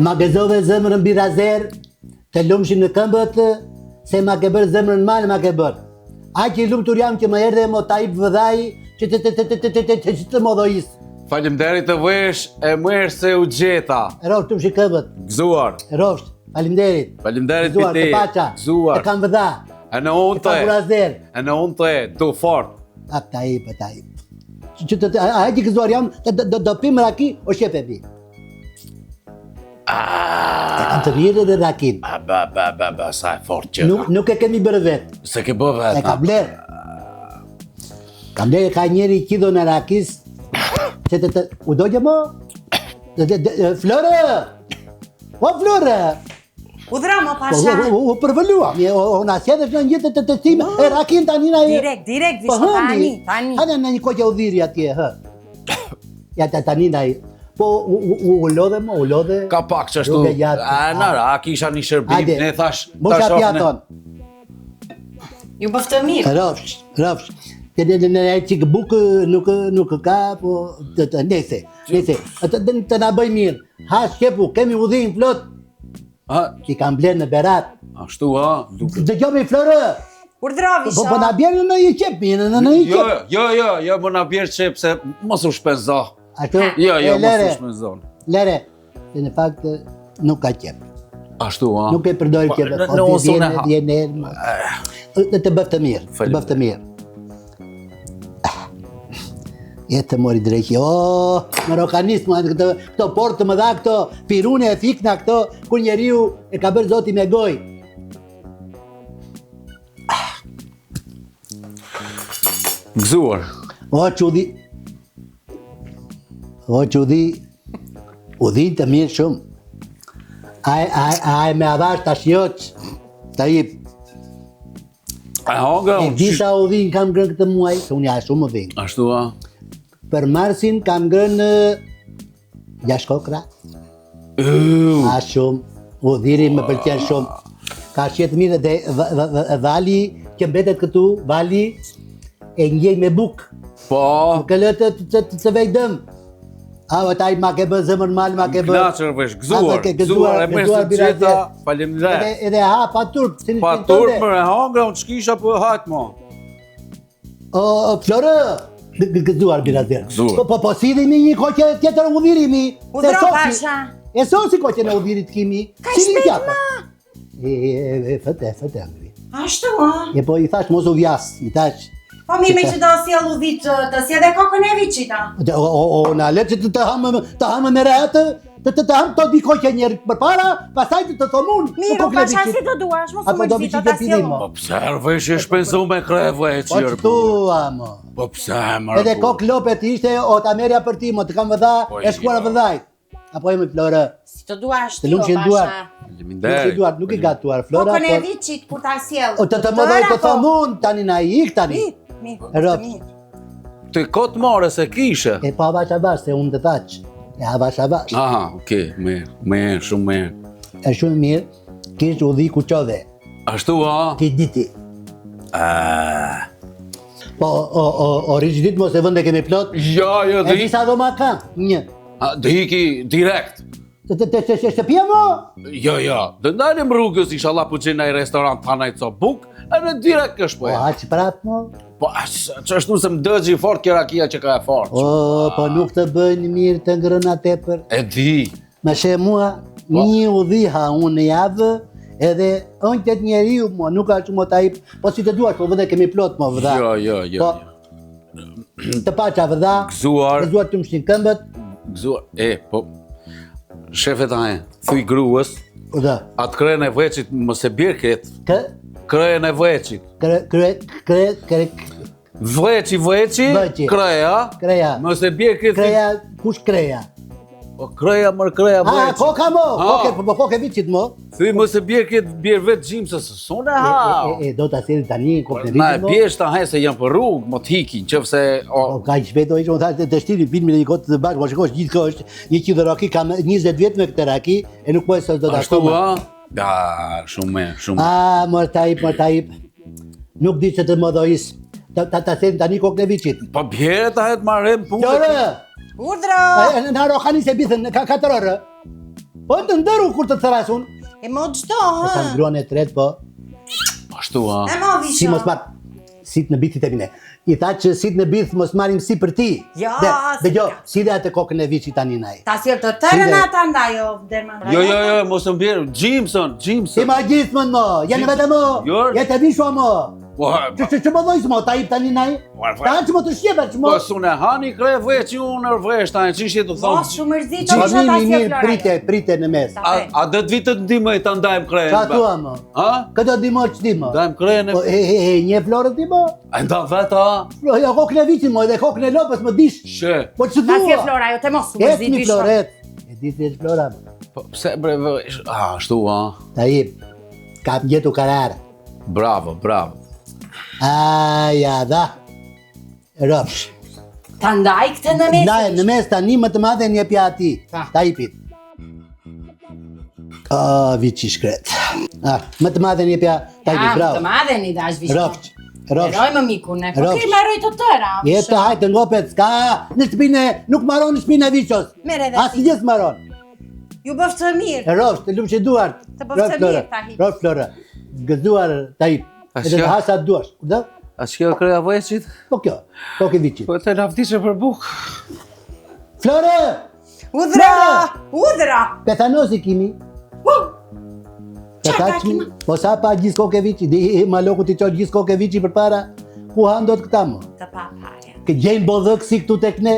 Ma gëzove zemrën birazer, të lumshin në këmbët, se ma ke bërë zemrën mal ma ke bërë. Aq i lumtur jam që më erdhe mo Taib vëdhaj që të modojis. Faleminderit të vesh e mërë se u gjeta. Rosht të mshi këmbët. Gëzuar. Rosht, faleminderit. Faleminderit Gëzuar, piti. të pacha. Gëzuar. E kam vëdha. E në unë të E birazer. E në unë të tu fort. Taib. A e që gëzuar jam, do pim raki o shep e pi. E kam të rrirë dhe rakin. Sa e fort që. Nuk e kemi bërë vetë. Se ke bë vetë. E ka blerë. Ka blerë ka njeri kido në rakis. U dojë mo? Flore! O Flore! U dhra më pasha. U përvëlluam. O në asjedhësh në njëtë të time. E rakin tani na... Direkt, visho tani. Hane në një kohë u dhiri atje, hë. Ja tani na... Po u lodhe mo, u lodhe... Ka pak që ashtu... Nara, a kisha një shërbim, ne thash... Mosha pjaton. Ju bëftë mirë. Rafsh. Në e qikë bukë nuk ka, po nese. Të na bëj mirë. Ha shkepu, kemi udhin flot. Që i kam blenë në berat. Ashtu, ha? Dëgjomi Flore. Urdhra visha. Po na bjerë në një qep, në një qep. Jo, më na bjerë qep se mos u shpenzo. Ashtu? Jo, mos u shpenzo. Lere, se në fakt nuk ka qep. Ashtu, ha? Nuk e përdojë qep. Po vjene, të bëftë mirë. Jetë të mori drejqi, Marokanismo, këto portë të më dha, këto pirune e fikna, këto, kur njeriu e ka bërë zoti me goj. Gëzuar. O qudi, udhin të mirë shumë. Aj me avash të shjoq, të jip. E disa udhin kam grënë këtë muaj, se unë ja shumë udhin. Ashtu, ha? Për marsin kam grënë 6 kokra. A shumë, udhiri më pëlqen shumë. Ka shjetë mirë dhe vali që mbetet këtu, vali e njej me buk. Po. Këllë të vejdëm. A taj ma ke bë zëmër mal, ma ke bë. Knaqër vesh, gëzuar, e mërë së qeta, faleminderit. Edhe ha, pa turp. Pa turp mërë, hangra, unë qkisha për hajtë mo. Flore, gëzuar birazer. Gëzuar. Po si dhe mi një koqe tjetër udhirimi. Udhra pasha. E sosi koqe në udhirit kimi. Ka shpet ma. Fëte angri. Ashtu, ha? E po i thash mos u vjas, i thash. Po mi me që do sjell udhit, të sjell dhe kokën e viqita. Në let që të hamë me rehatë, të hamë të di koqe njerë për para, pasaj të thomun. Mirë, pasha si të duash, mos u mërzit, të sjell. Po pse vesh e shpenzu me kreve e qërë. Po qëtu, amo. Po pse, mërë. Edhe kokë lopet ishte, o të merja për ti, mo të kam vëdha, e shkuara vëdhaj. Apo e me Flore. Si të duash Të ti, o lumshin pasha. Duar, nuk i gatuar Flora. Kokën e viqit, kur ta sjell. O të mëdoj të thomun, tani na i ik tani. Mirë. Të kotë more se kishe. E pa avash, se unë të thaq. E avash. Aha, okej, mirë, shumë mirë. E shumë mirë, kish udhi ku qodhe. Ashtu, ha? Ki diti. Po, o rishë ditë mos e vënde kemi plot. Jo, E dhe disa do ma ka, një. Dhe hiki direkt. Të shtëpia mo? Jo, dhe ndalim rrugës, inshallah po qenë i restorant tanaj co buk, edhe direkt kësh po O, e. haq prap mo? Po, që është se më dëgji fort kjera kia që ka e fort. O, po nuk të bëjnë mirë të ngrëna tepër. E di. Me she mua, një udhiha unë në javë, edhe unë të njeriu mua, nuk ashtu mo ta ip, po si të duash, po vëdhe kemi plot mo vëdha. Jo. Po, të paqa vëdha, Gëzuar, të mshin këmbët, po, shefet aje, thuj gruës, vëdha, atë krejën e veqit mos e bjerë ketë, krejën e veqit. Veqi, Veqi. kreja, mos e bjerë ketë. Kreja, kush kreja? Po kreja, kreja A, veqit. koka mo, koke vicit mo. Thuj mos e bjerë ketë bjerë vetë gjimë, se sone ha. Do të asiri tani, koke Na e vicit mo. bjerë shta hajë se janë për rrugë, më t'hikin, qëfëse... Ka i shpeto ishë, më thashtë të shtiri, vinë me një kotë të bashkë, më shikosh, gjithë ko është, një qidë raki, kam 20 vjetë me këtë raki, e nuk pojë së do të Ashtu, akoma. ha? Ja, shumë. A, mërë taip, nuk di që të më dojis, ta thënë tani kokë në vicit. Po bjerë ta hetë marrem punë. Qore, Urdhra! në Rohani se bithën, 4 orë. Po të ndëru kur të thëras unë. E mo çdo, E kam gruan e tret, po. Ashtu, ha. E mo Si visho. mos marr sit në bitit e mine. I tha që sit në bith mos marrim si për ti. Ja, Dhe jo, si dhe atë kokën e viçit tani naj. Ta sjell të tërën Si dhe- ata ndaj o Derman. Jo, mos më bjerë. Gjimson. Si ma gjithë më mo, janë vetë mo, Jo. jetë e visho mo. Po, Që më dhojës mo, ta ip tani naj. Ta që më të shqepa që mo. po s'unë hani kre vëj që unë rëvresh tani, që ishte të thonë. Mos shumë mërzit o visho ta Gjimimi sjell mirë, Flora. prite në mes. A dhe të vitë të ndimëj të ndajmë kre? Qa thua mo? Ha? Këto di mo që di mo? Ndajmë kre në... Po, një florët di mo? A nda vetë, ha? Jo, kokën e viçit mo, edhe kokën e lopës më dish. Shë. Po që Ta sjell thua? Flora, jo te mos shumë mërzit Etni visho. floret. E di ti është flora. Po, pse bre vëj? Ashtu, ha? Ta ip, kam gjetu kararë. Bravo. Aja, da. Rëpsh. Ta ndaj këtë në mes. Ndaj, në mes tani më të madhe një pja ati. Ta. Ta ipit. Vici shkret. Më të madhe një pja, ta ipit, Të bravo. madhe një dash visho. Rëpsh. Eroj më mikun e. Po Rofsh. ki marroj të tëra. Jetë hajtë ngopet, s'ka në shpinë, nuk maron në shpinë e viqos. Mere dhe As ti. gjithë maron. Ju bëf të mirë. Rëpsh, të lumë që duart. Të bëftë mirë, ta hip. Rëpsh, Flora. Gëzuar ta ip. A Edhe të shka? hasa të duash. Kuda? A shkjo kreja vëjqit? Po kjo, po ke viqit. Po të lavdishe për buk. Flora! Udhra. Petanosi kimi. Qa ka Petachmi, kima? po sa pa gjithë kokë e viqi, di maloku ti qoj gjithë kokë e viqi për para, ku handot këta mo? Të pa pare. Ke gjejnë bodhëk si këtu tek ne,